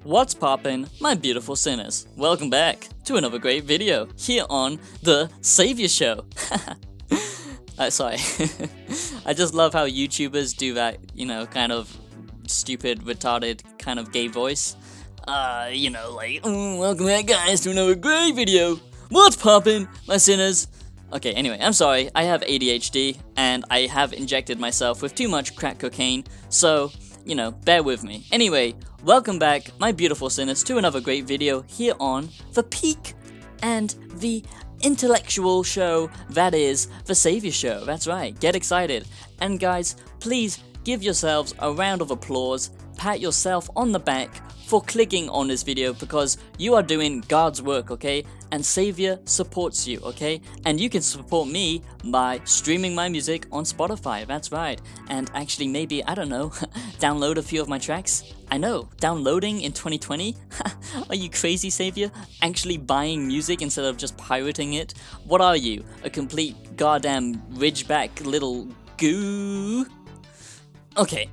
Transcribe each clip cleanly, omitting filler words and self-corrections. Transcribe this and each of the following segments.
What's poppin', my beautiful sinners? Welcome back to another great video here on the Saviour show. Sorry. I just love how YouTubers do that, kind of stupid, retarded kind of gay voice. Welcome back guys to another great video. What's poppin', my sinners? Okay, anyway, I'm sorry, I have ADHD, and I have injected myself with too much crack cocaine, so, bear with me. Anyway, welcome back, my beautiful sinners, to another great video here on the peak and the intellectual show that is the Saviour show. That's right, get excited. And guys, please give yourselves a round of applause, pat yourself on the back for clicking on this video because you are doing God's work, okay? And Saviour supports you, okay? And you can support me by streaming my music on Spotify, that's right. And actually maybe, I don't know, download a few of my tracks. I know, downloading in 2020? Are you crazy, Saviour? Actually buying music instead of just pirating it? What are you? A complete goddamn ridgeback little goo? Okay,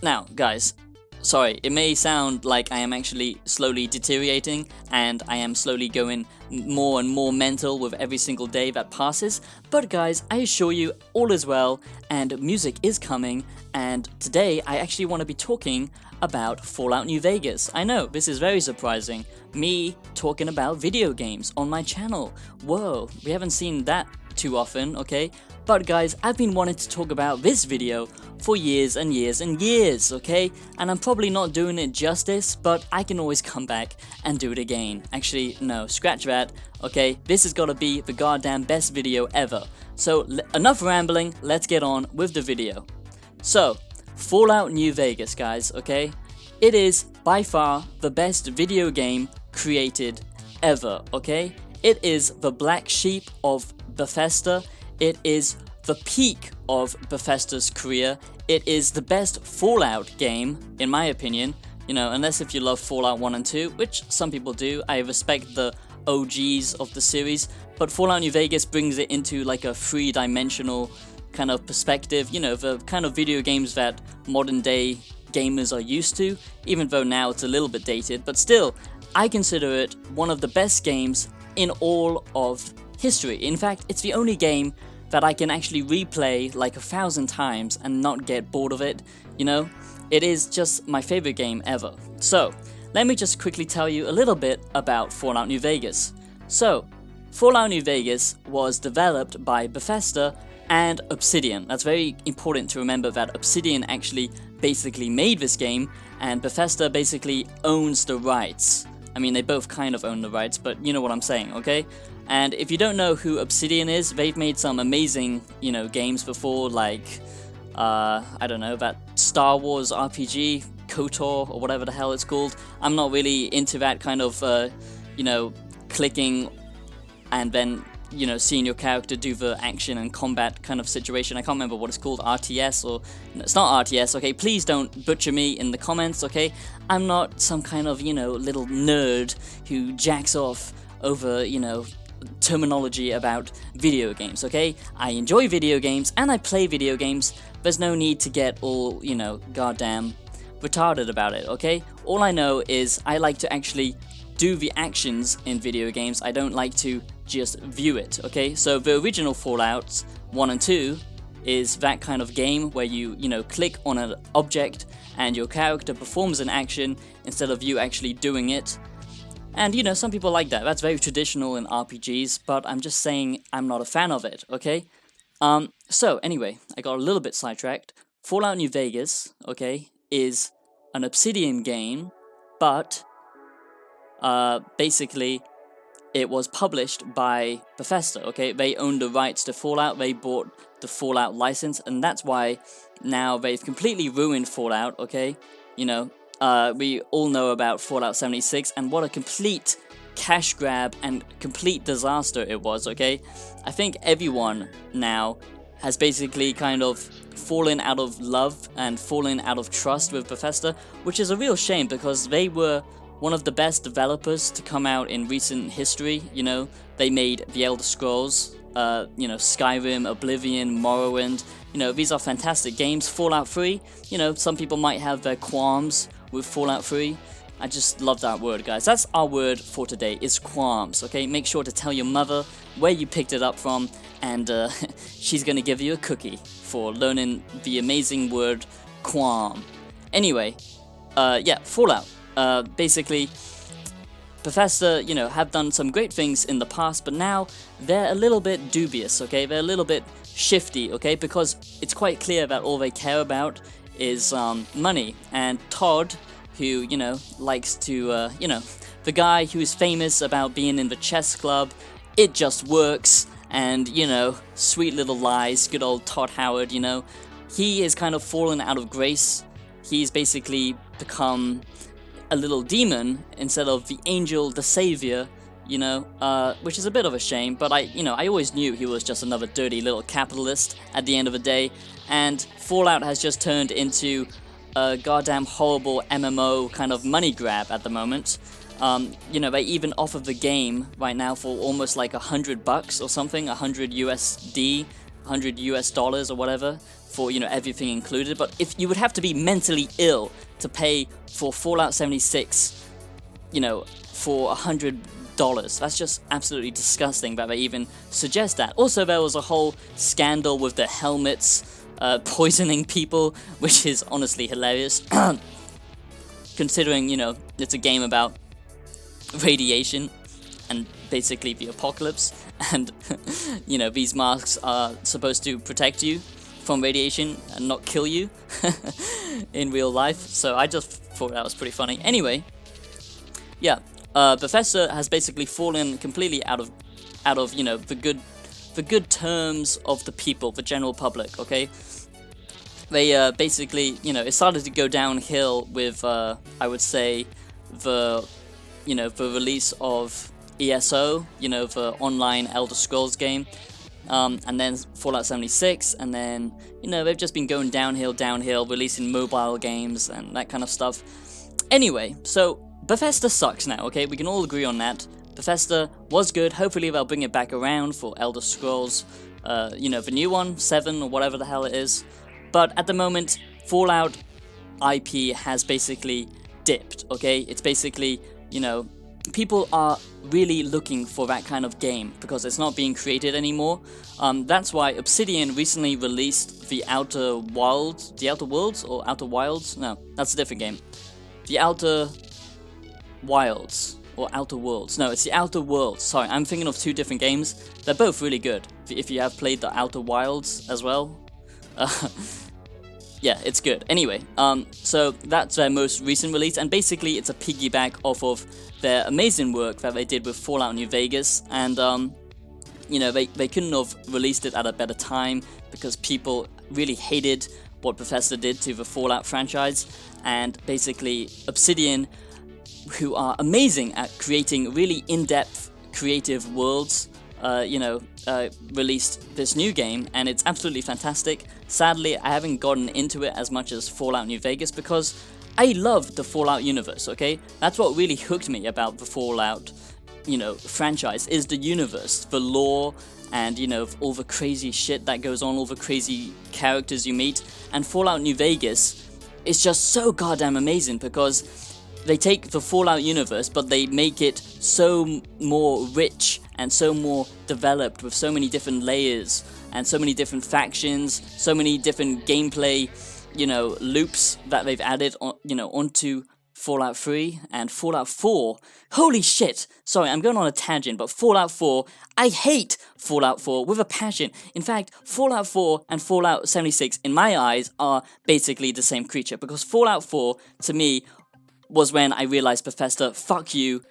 now, guys, sorry, it may sound like I am actually slowly deteriorating and I am slowly going more and more mental with every single day that passes, but guys, I assure you all is well and music is coming, and today I actually want to be talking about Fallout New Vegas. I know, this is very surprising, me talking about video games on my channel. Whoa, we haven't seen that too often, okay? But guys, I've been wanting to talk about this video for years and years and years, okay? And I'm probably not doing it justice, but I can always come back and do it again. Actually, no, scratch that, okay? This has got to be the goddamn best video ever. So, enough rambling, let's get on with the video. So, Fallout New Vegas, guys, okay? It is by far the best video game created ever, okay? It is the black sheep of Bethesda. It is the peak of Bethesda's career. It is the best Fallout game, in my opinion. Unless if you love Fallout 1 and 2, which some people do. I respect the OGs of the series, but Fallout New Vegas brings it into like a three-dimensional kind of perspective, the kind of video games that modern day gamers are used to, even though now it's a little bit dated, but still, I consider it one of the best games in all of history. In fact, it's the only game that I can actually replay like 1,000 times and not get bored of it, It is just my favorite game ever. So, let me just quickly tell you a little bit about Fallout New Vegas. So, Fallout New Vegas was developed by Bethesda and Obsidian. That's very important to remember that Obsidian actually basically made this game, and Bethesda basically owns the rights. I mean, they both kind of own the rights, but you know what I'm saying, okay? And if you don't know who Obsidian is, they've made some amazing, games before, like, I don't know, that Star Wars RPG, KOTOR, or whatever the hell it's called. I'm not really into that kind of, clicking and then, seeing your character do the action and combat kind of situation. I can't remember what it's called, RTS, or, no, it's not RTS, okay? Please don't butcher me in the comments, okay? I'm not some kind of, little nerd who jacks off over, terminology about video games, okay? I enjoy video games and I play video games. There's no need to get all, goddamn retarded about it, okay? All I know is I like to actually do the actions in video games. I don't like to just view it, okay? So the original Fallouts 1 and 2 is that kind of game where you, click on an object and your character performs an action instead of you actually doing it. And, some people like that. That's very traditional in RPGs, but I'm just saying I'm not a fan of it, okay? So, anyway, I got a little bit sidetracked. Fallout New Vegas, okay, is an Obsidian game, but, basically, it was published by Bethesda, okay? They owned the rights to Fallout, they bought the Fallout license, and that's why now they've completely ruined Fallout, okay? We all know about Fallout 76 and what a complete cash grab and complete disaster it was, okay? I think everyone now has basically kind of fallen out of love and fallen out of trust with Bethesda, which is a real shame because they were one of the best developers to come out in recent history, They made The Elder Scrolls, Skyrim, Oblivion, Morrowind, these are fantastic games. Fallout 3, some people might have their qualms with Fallout 3, I just love that word, guys. That's our word for today, is qualms, okay? Make sure to tell your mother where you picked it up from, and she's gonna give you a cookie for learning the amazing word qualm. Anyway, yeah, Fallout. Basically, Bethesda, have done some great things in the past, but now they're a little bit dubious, okay? They're a little bit shifty, okay? Because it's quite clear that all they care about is money. And Todd, who, likes to, the guy who is famous about being in the chess club, it just works, and, sweet little lies, good old Todd Howard, he is kind of fallen out of grace. He's basically become a little demon instead of the angel, the Saviour, which is a bit of a shame, but I always knew he was just another dirty little capitalist at the end of the day, and Fallout has just turned into a goddamn horrible MMO kind of money grab at the moment. They even offer the game right now for almost like $100 or something, 100 USD, 100 US dollars or whatever, for, everything included. But if you would have to be mentally ill to pay for Fallout 76, for $100, that's just absolutely disgusting that they even suggest that. Also, there was a whole scandal with the helmets poisoning people, which is honestly hilarious, considering, it's a game about radiation and basically the apocalypse, and these masks are supposed to protect you from radiation and not kill you in real life. So I just thought that was pretty funny. Anyway, yeah, Bethesda has basically fallen completely out of the good terms of the people, the general public. Okay, they basically it started to go downhill with I would say the the release of ESO, the online Elder Scrolls game, and then Fallout 76, and then, they've just been going downhill, releasing mobile games and that kind of stuff. Anyway, so Bethesda sucks now, okay? We can all agree on that. Bethesda was good. Hopefully they'll bring it back around for Elder Scrolls, the new one, 7 or whatever the hell it is. But at the moment, Fallout IP has basically dipped, okay? It's basically, people are really looking for that kind of game because it's not being created anymore. That's why Obsidian recently released the Outer Wilds, or Outer Wilds? No, that's a different game. The Outer Wilds, or Outer Worlds. No, it's the Outer Worlds. Sorry, I'm thinking of two different games. They're both really good. If you have played the Outer Wilds as well. Yeah, it's good. Anyway, so that's their most recent release, and basically it's a piggyback off of their amazing work that they did with Fallout New Vegas, and they couldn't have released it at a better time because people really hated what Bethesda did to the Fallout franchise, and basically Obsidian, who are amazing at creating really in-depth creative worlds, released this new game, and it's absolutely fantastic. Sadly, I haven't gotten into it as much as Fallout New Vegas because I love the Fallout universe, okay? That's what really hooked me about the Fallout, franchise, is the universe, the lore, and, all the crazy shit that goes on, all the crazy characters you meet. And Fallout New Vegas is just so goddamn amazing because they take the Fallout universe, but they make it so more rich and so more developed with so many different layers and so many different factions, so many different gameplay, loops that they've added on, onto Fallout 3 and Fallout 4. Holy shit! Sorry, I'm going on a tangent, but Fallout 4, I hate Fallout 4 with a passion. In fact, Fallout 4 and Fallout 76, in my eyes, are basically the same creature, because Fallout 4, to me, was when I realized Bethesda, fuck you,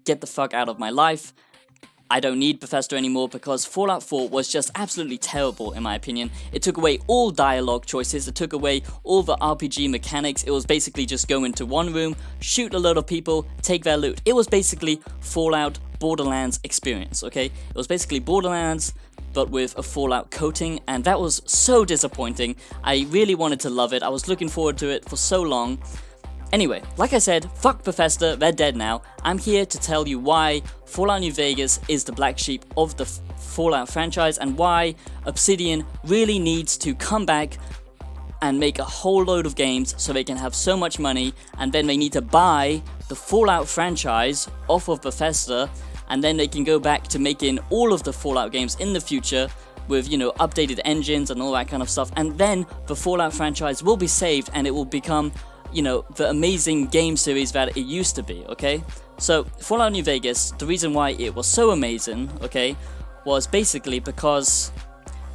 get the fuck out of my life. I don't need Bethesda anymore because Fallout 4 was just absolutely terrible in my opinion. It took away all dialogue choices, it took away all the RPG mechanics. It was basically just go into one room, shoot a load of people, take their loot. It was basically Fallout Borderlands experience, okay? It was basically Borderlands, but with a Fallout coating, and that was so disappointing. I really wanted to love it. I was looking forward to it for so long. Anyway, like I said, fuck Bethesda, they're dead now. I'm here to tell you why Fallout New Vegas is the black sheep of the Fallout franchise and why Obsidian really needs to come back and make a whole load of games so they can have so much money, and then they need to buy the Fallout franchise off of Bethesda, and then they can go back to making all of the Fallout games in the future with, you know, updated engines and all that kind of stuff, and then the Fallout franchise will be saved and it will become, you know, the amazing game series that it used to be, okay? So, Fallout New Vegas, the reason why it was so amazing, okay, was basically because,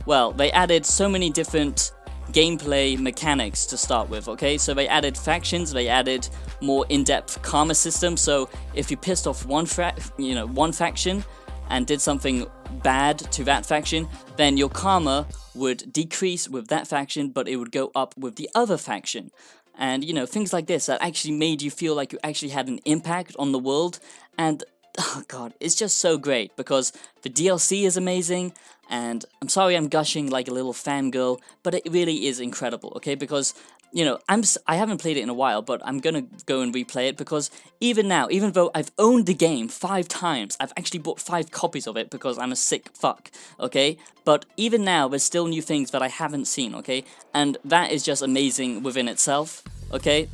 well, they added so many different gameplay mechanics to start with, okay? So they added factions, they added more in-depth karma system, so if you pissed off one faction and did something bad to that faction, then your karma would decrease with that faction, but it would go up with the other faction. And, you know, things like this that actually made you feel like you actually had an impact on the world. And, oh god, it's just so great because the DLC is amazing. And I'm sorry I'm gushing like a little fangirl, but it really is incredible, okay? Because, you know, I haven't played it in a while, but I'm gonna go and replay it because even now, even though I've owned the game 5 times, I've actually bought 5 copies of it because I'm a sick fuck, okay? But even now, there's still new things that I haven't seen, okay? And that is just amazing within itself, okay?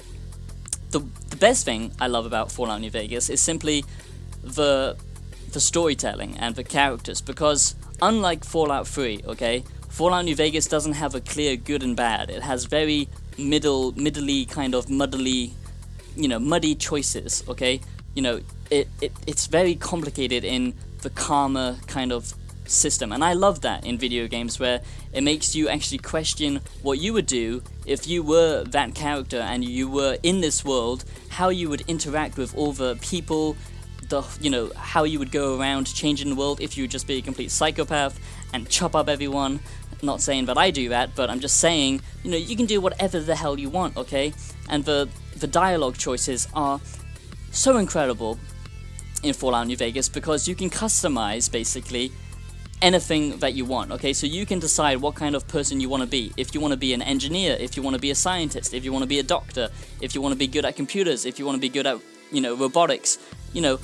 The best thing I love about Fallout New Vegas is simply the storytelling and the characters, because unlike Fallout 3, okay, Fallout New Vegas doesn't have a clear good and bad. It has very middly kind of muddly, you know, muddy choices, okay? You know, it's very complicated in the karma kind of system, and I love that in video games where it makes you actually question what you would do if you were that character and you were in this world, how you would interact with all the people, you know, how you would go around changing the world if you would just be a complete psychopath and chop up everyone. Not saying that I do that, but I'm just saying, you know, you can do whatever the hell you want, okay? And the dialogue choices are so incredible in Fallout New Vegas because you can customize basically anything that you want, okay? So you can decide what kind of person you want to be. If you want to be an engineer, if you want to be a scientist, if you want to be a doctor, if you want to be good at computers, if you want to be good at, you know, robotics, you know.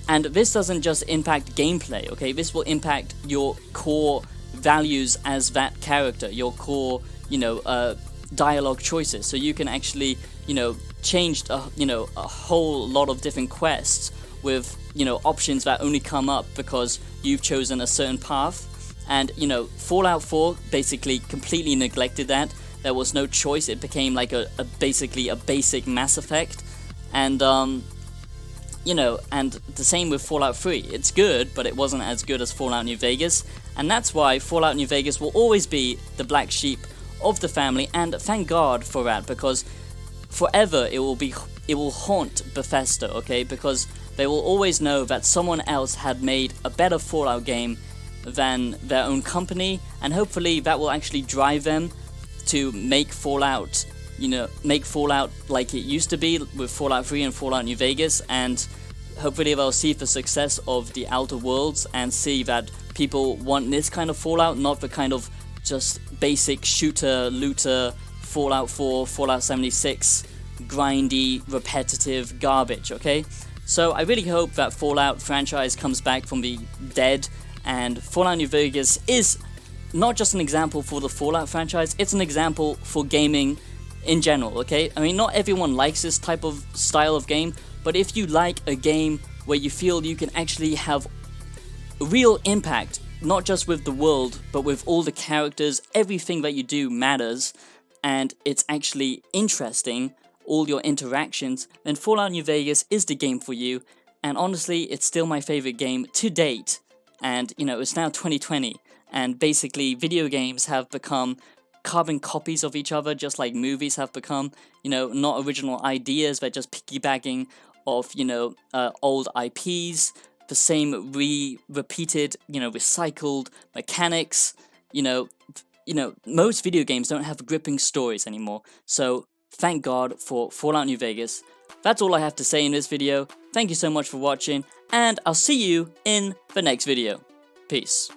And this doesn't just impact gameplay, okay? This will impact your core values as that character, your core, you know, dialogue choices. So you can actually, you know, change, you know, a whole lot of different quests with, you know, options that only come up because you've chosen a certain path. And, you know, Fallout 4 basically completely neglected that. There was no choice. It became like basically a basic Mass Effect. And, you know, and the same with Fallout 3. It's good, but it wasn't as good as Fallout New Vegas. And that's why Fallout New Vegas will always be the black sheep of the family. And thank God for that, because forever it will haunt Bethesda, okay? Because they will always know that someone else had made a better Fallout game than their own company, and hopefully that will actually drive them to make Fallout, you know, make Fallout like it used to be with Fallout 3 and Fallout New Vegas, and hopefully they'll see the success of the Outer Worlds and see that people want this kind of Fallout, not the kind of just basic shooter, looter, Fallout 4, Fallout 76, grindy, repetitive garbage, okay? So I really hope that Fallout franchise comes back from the dead, and Fallout New Vegas is not just an example for the Fallout franchise, it's an example for gaming in general, okay? I mean, not everyone likes this type of style of game, but if you like a game where you feel you can actually have real impact, not just with the world, but with all the characters, everything that you do matters, and it's actually interesting, all your interactions, then Fallout New Vegas is the game for you. And honestly, it's still my favorite game to date. And, you know, it's now 2020, and basically video games have become carbon copies of each other, just like movies have become, you know, not original ideas, they're just piggybacking off, you know, old IPs, the same repeated, you know, recycled mechanics. You know, most video games don't have gripping stories anymore, so thank God for Fallout New Vegas. That's all I have to say in this video. Thank you so much for watching, and I'll see you in the next video. Peace.